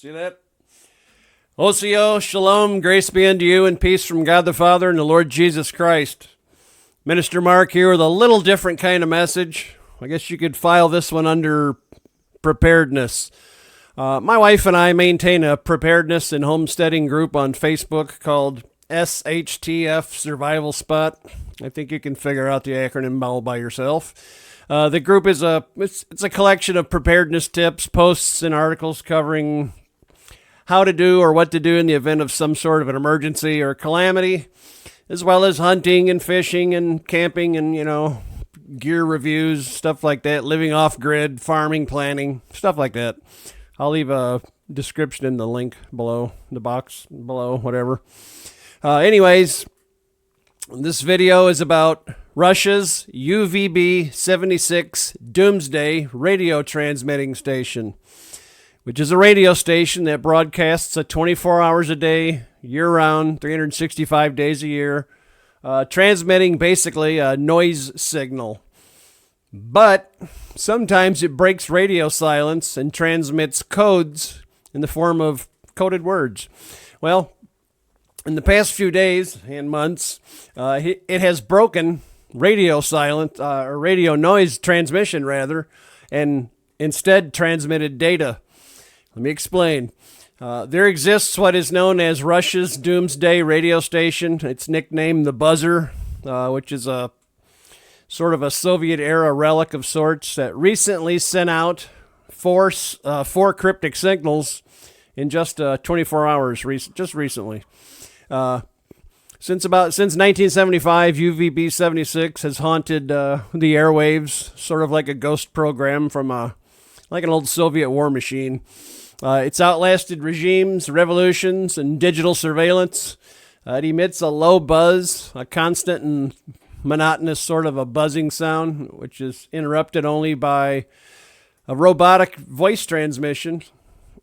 See that? Osio, shalom, grace be unto you, and peace from God the Father and the Lord Jesus Christ. Minister Mark here with a little different kind of message. I guess you could file this one under preparedness. My wife and I maintain a preparedness and homesteading group on Facebook called SHTF Survival Spot. I think you can figure out the acronym all by yourself. The group is it's a collection of preparedness tips, posts, and articles covering how to do or what to do in the event of some sort of an emergency or calamity, as well as hunting and fishing and camping and, gear reviews, stuff like that, living off grid, farming, planning, stuff like that. I'll leave a description in the link below, the box below, whatever. Anyways, this video is about Russia's UVB-76 Doomsday Radio Transmitting Station, which is a radio station that broadcasts 24 hours a day, year-round, 365 days a year, transmitting basically a noise signal. But sometimes it breaks radio silence and transmits codes in the form of coded words. Well, in the past few days and months, it has broken radio silence, or radio noise transmission rather, and instead transmitted data. Let me explain. There exists what is known as Russia's Doomsday Radio Station. It's nicknamed the Buzzer, which is a sort of a Soviet-era relic of sorts that recently sent out four cryptic signals in just 24 hours, just recently. Since 1975, UVB-76 has haunted the airwaves, sort of like a ghost program from like an old Soviet war machine. It's outlasted regimes, revolutions, and digital surveillance. It emits a low buzz, a constant and monotonous sort of a buzzing sound, which is interrupted only by a robotic voice transmission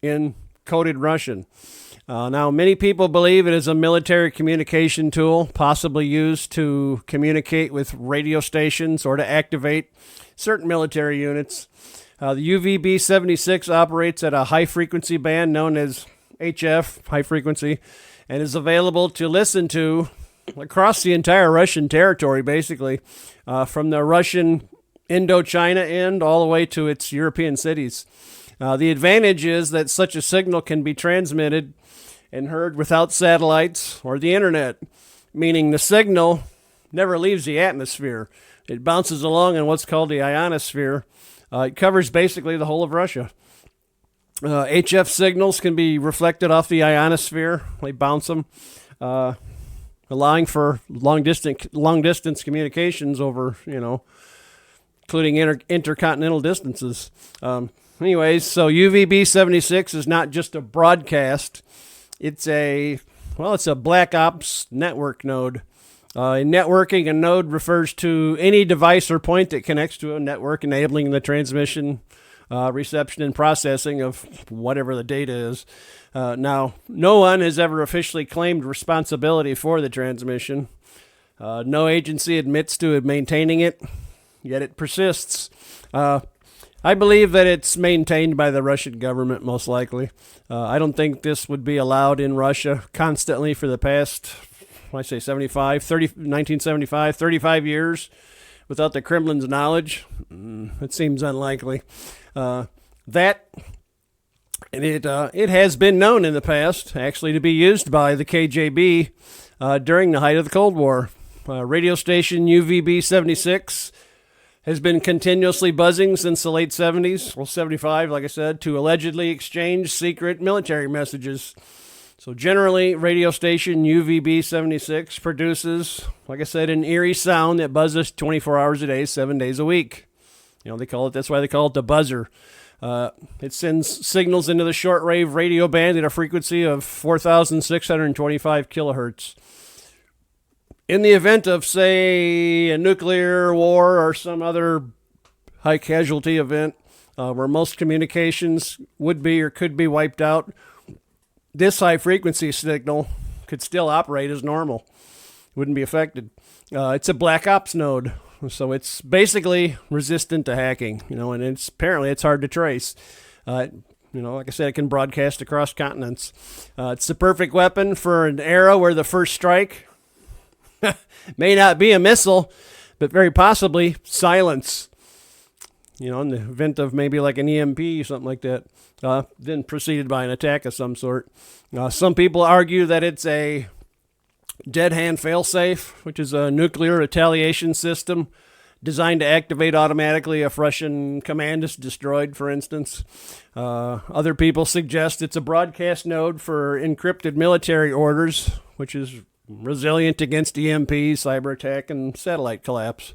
in coded Russian. Now, many people believe it is a military communication tool, possibly used to communicate with radio stations or to activate certain military units. The UVB-76 operates at a high-frequency band known as HF, high frequency, and is available to listen to across the entire Russian territory, basically, from the Russian Indochina end all the way to its European cities. The advantage is that such a signal can be transmitted and heard without satellites or the internet, meaning the signal never leaves the atmosphere. It bounces along in what's called the ionosphere. It covers basically the whole of Russia. HF signals can be reflected off the ionosphere. They bounce them, allowing for long distance communications over, including intercontinental distances. Anyways, so UVB-76 is not just a broadcast. It's a black ops network node. In networking, a node refers to any device or point that connects to a network, enabling the transmission, reception, and processing of whatever the data is. Now, no one has ever officially claimed responsibility for the transmission. No agency admits to maintaining it, yet it persists. I believe that it's maintained by the Russian government, most likely. I don't think this would be allowed in Russia constantly for the past, 1975, 35 years without the Kremlin's knowledge. It seems unlikely. It has been known in the past, actually, to be used by the KGB during the height of the Cold War. Radio station UVB-76 has been continuously buzzing since the late 70s, 75, like I said, to allegedly exchange secret military messages. So generally, radio station UVB-76 produces, like I said, an eerie sound that buzzes 24 hours a day, 7 days a week. That's why they call it the buzzer. It sends signals into the shortwave radio band at a frequency of 4,625 kilohertz. In the event of, say, a nuclear war or some other high casualty event where most communications would be or could be wiped out, this high frequency signal could still operate as normal. Wouldn't be affected. It's a black ops node, so it's basically resistant to hacking, and apparently it's hard to trace. Like I said, it can broadcast across continents. It's the perfect weapon for an era where the first strike may not be a missile, but very possibly silence. In the event of maybe like an EMP or something like that, then preceded by an attack of some sort. Some people argue that it's a dead hand failsafe, which is a nuclear retaliation system designed to activate automatically if Russian command is destroyed, for instance. Other people suggest it's a broadcast node for encrypted military orders, which is resilient against EMPs, cyber attack, and satellite collapse.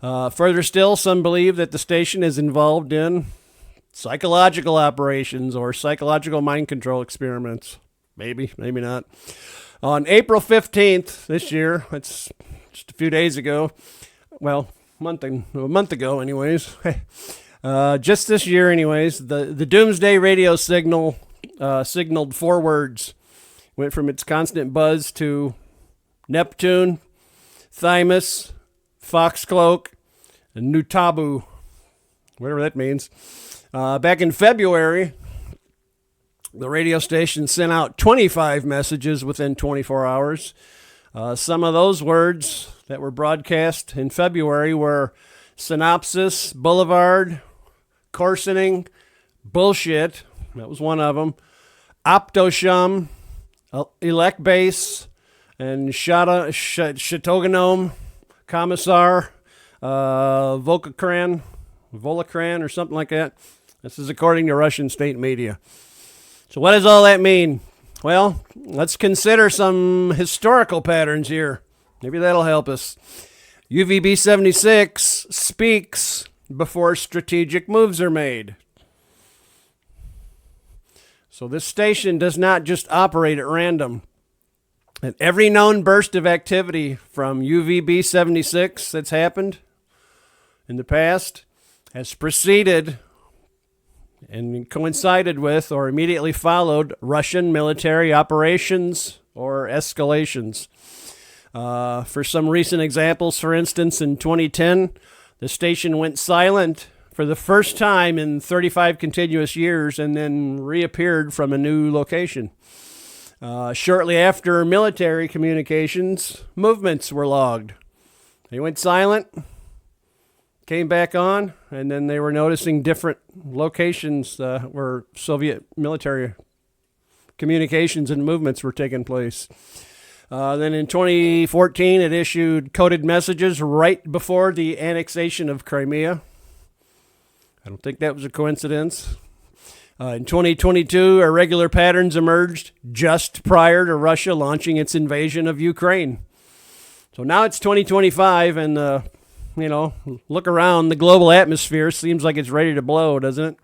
Further still, some believe that the station is involved in psychological operations or psychological mind control experiments. Maybe, maybe not. On April 15th this year, it's just a few days ago, well, a month ago anyways, just this year anyways, the Doomsday Radio signal signaled 4 words. Went from its constant buzz to Neptune, Thymus, Foxcloak, and Nutabu, whatever that means. Back in February, the radio station sent out 25 messages within 24 hours. Some of those words that were broadcast in February were synopsis, boulevard, coarsening, bullshit, that was one of them, optoshum, elect base, and shatoganome, commissar, Volocran or something like that. This is according to Russian state media. So what does all that mean? Well, let's consider some historical patterns here. Maybe that'll help us. UVB-76 speaks before strategic moves are made. So this station does not just operate at random. And every known burst of activity from UVB-76 that's happened in the past has preceded and coincided with or immediately followed Russian military operations or escalations. For some recent examples, for instance, in 2010, the station went silent for the first time in 35 continuous years and then reappeared from a new location. Shortly after military communications, movements were logged. They went silent, came back on, and then they were noticing different locations where Soviet military communications and movements were taking place. Then in 2014, it issued coded messages right before the annexation of Crimea. I don't think that was a coincidence. In 2022, irregular patterns emerged just prior to Russia launching its invasion of Ukraine. So now it's 2025, and look around. The global atmosphere seems like it's ready to blow, doesn't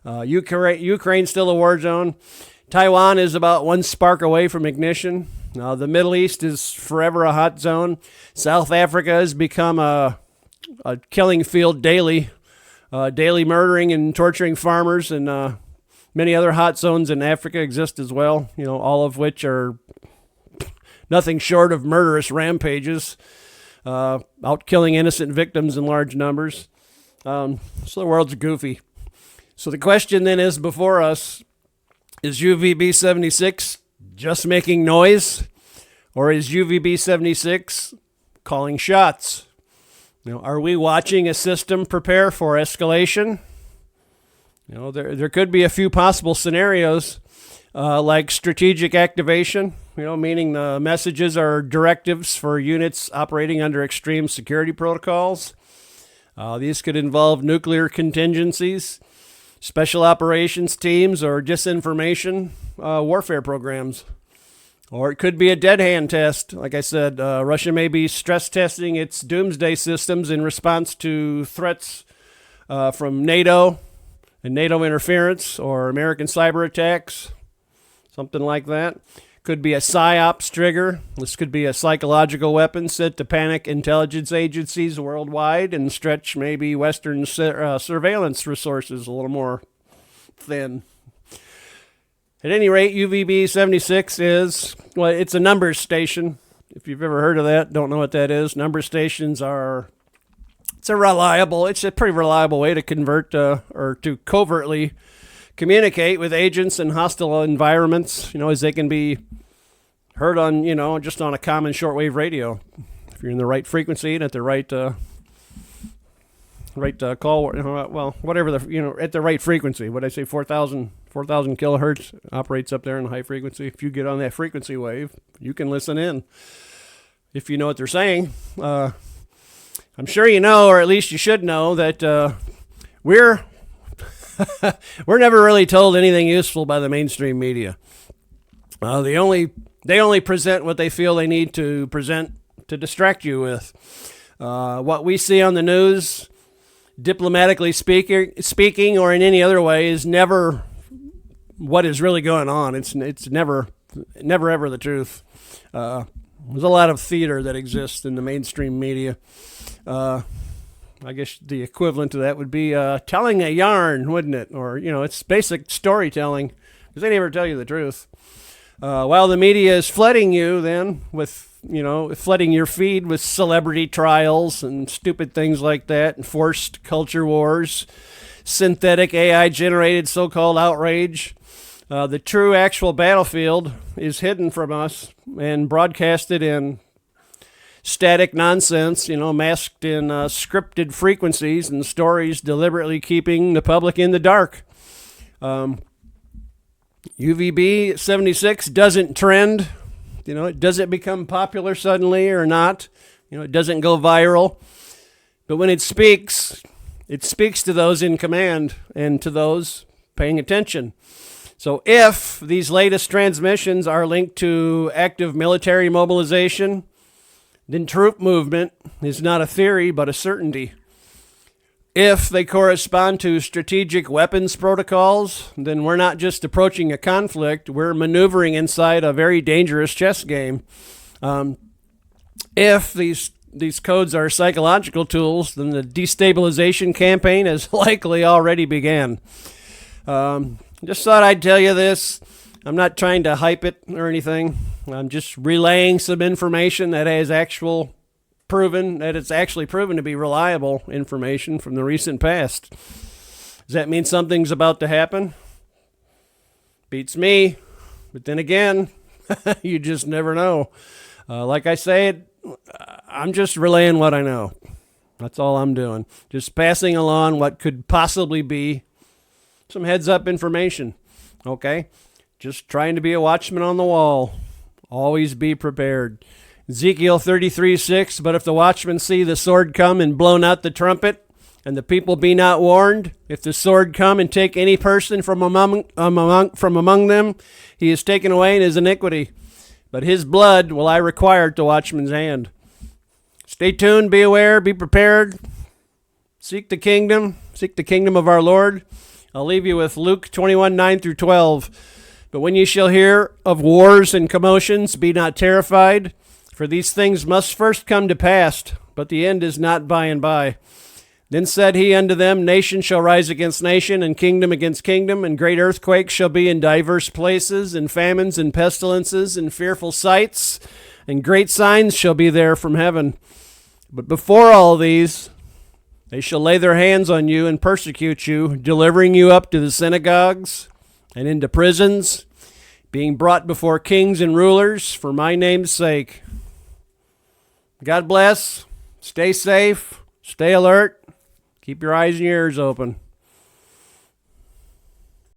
it? Ukraine's still a war zone. Taiwan is about one spark away from ignition. The Middle East is forever a hot zone. South Africa has become a killing field daily murdering and torturing farmers, and many other hot zones in Africa exist as well, all of which are nothing short of murderous rampages, out killing innocent victims in large numbers. So the world's goofy. So the question then is before us, is UVB-76 just making noise, or is UVB-76 calling shots? Are we watching a system prepare for escalation? There could be a few possible scenarios, like strategic activation, meaning the messages are directives for units operating under extreme security protocols. These could involve nuclear contingencies, special operations teams, or disinformation warfare programs. Or it could be a dead hand test. Like I said, Russia may be stress testing its doomsday systems in response to threats from NATO and NATO interference or American cyber attacks, something like that. Could be a PSYOPs trigger. This could be a psychological weapon sent to panic intelligence agencies worldwide and stretch maybe Western surveillance resources a little more thin. At any rate, UVB-76 is, it's a numbers station. If you've ever heard of that, don't know what that is. Number stations it's a pretty reliable way to convert or to covertly communicate with agents in hostile environments, as they can be heard on, just on a common shortwave radio. If you're in the right frequency and at the right call, well, whatever at the right frequency. What I say, 4,000 kilohertz operates up there in the high frequency. If you get on that frequency wave, you can listen in. If you know what they're saying, I'm sure you know, or at least you should know, that we're we're never really told anything useful by the mainstream media. They only present what they feel they need to present to distract you with. What we see on the news, diplomatically speaking, or in any other way, is never what is really going on. It's never ever the truth. There's a lot of theater that exists in the mainstream media. I guess the equivalent to that would be telling a yarn, wouldn't it? Or, it's basic storytelling, because they never tell you the truth. While the media is flooding you then with, flooding your feed with celebrity trials and stupid things like that, and forced culture wars, synthetic AI-generated so-called outrage, the true actual battlefield is hidden from us and broadcasted in static nonsense, masked in scripted frequencies and stories deliberately keeping the public in the dark. UVB-76 doesn't trend. It doesn't become popular suddenly or not. It doesn't go viral. But when it speaks to those in command and to those paying attention. So if these latest transmissions are linked to active military mobilization, then troop movement is not a theory but a certainty. If they correspond to strategic weapons protocols, then we're not just approaching a conflict, we're maneuvering inside a very dangerous chess game. If these codes are psychological tools, then the destabilization campaign has likely already began. Just thought I'd tell you this. I'm not trying to hype it or anything. I'm just relaying some information that it's actually proven to be reliable information from the recent past. Does that mean something's about to happen? Beats me. But then again, you just never know. Like I said, I'm just relaying what I know. That's all I'm doing. Just passing along what could possibly be some heads-up information. Okay? Just trying to be a watchman on the wall. Always be prepared. Ezekiel 33:6, but if the watchmen see the sword come and blown out the trumpet, and the people be not warned, if the sword come and take any person from among them, he is taken away in his iniquity. But his blood will I require at the watchman's hand. Stay tuned, be aware, be prepared. Seek the kingdom of our Lord. I'll leave you with Luke 21:9-12. But when ye shall hear of wars and commotions, be not terrified, for these things must first come to pass, but the end is not by and by. Then said he unto them, Nation shall rise against nation, and kingdom against kingdom, and great earthquakes shall be in divers places, and famines and pestilences, and fearful sights, and great signs shall be there from heaven. But before all these, they shall lay their hands on you and persecute you, delivering you up to the synagogues and into prisons, being brought before kings and rulers for my name's sake. God bless. Stay safe. Stay alert. Keep your eyes and ears open.